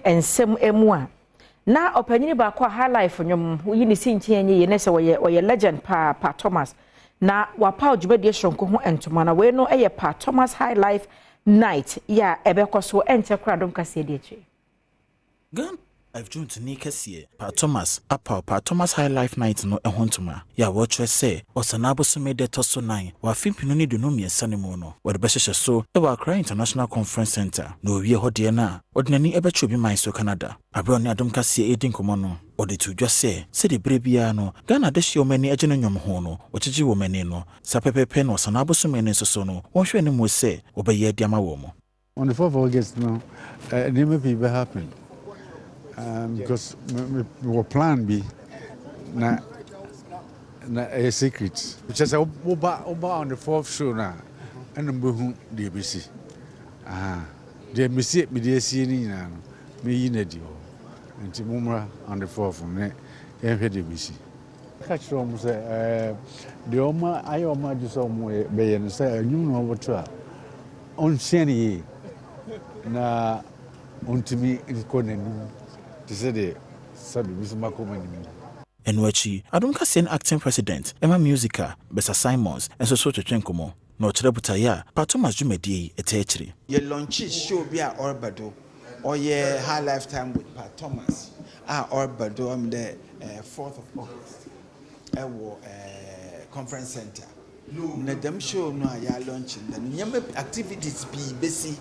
ensem emu a na opanyini ba kwa Highlife nyom yi ni sintie nye ye ne se woye legend pa Thomas na wapa odwumade shronko ho entoma na we no eye pa Thomas Highlife night ya ebekoso enche kra Adom Kasee de echi gan I've joined to Kasee pa Thomas Highlife night no ehontoma ya wo twa se osanabo so mede toso 9 wa fimpinu ni du no miensa ne mu no wo de behehye so e wa Accra International Conference Center no wie hode na odinani ebecho bi man so Canada abro ne Adom Kasee edin komo no ode tu dwa se de brebia no Ghana de hye omani agye no nwom ho no okyeji wo mani no sapepepe no osanabo so mene so no won hwe ne mu se obeye diama wo mo on the 4th of August no never be happen. Because we plan be na a secret. Which is over on the 4th show now, and the the ABC. The ABC me the CNN now. Me in the deal. And Timumra on the 4th from there. The ABC. Catch from say the Oma I Oma just some be and say you know what try. On Shani na untimi ikonen. Enwachi Adom Kasee acting president Emma Musica Besa Simons and so to Chenkomo no Trebutaya pa Thomas Jumedi etechiri ye launch show be a Orbado or ye high lifetime with Pa Thomas Orbado am the 4th of August conference center na dem show no ya launching the activities be busy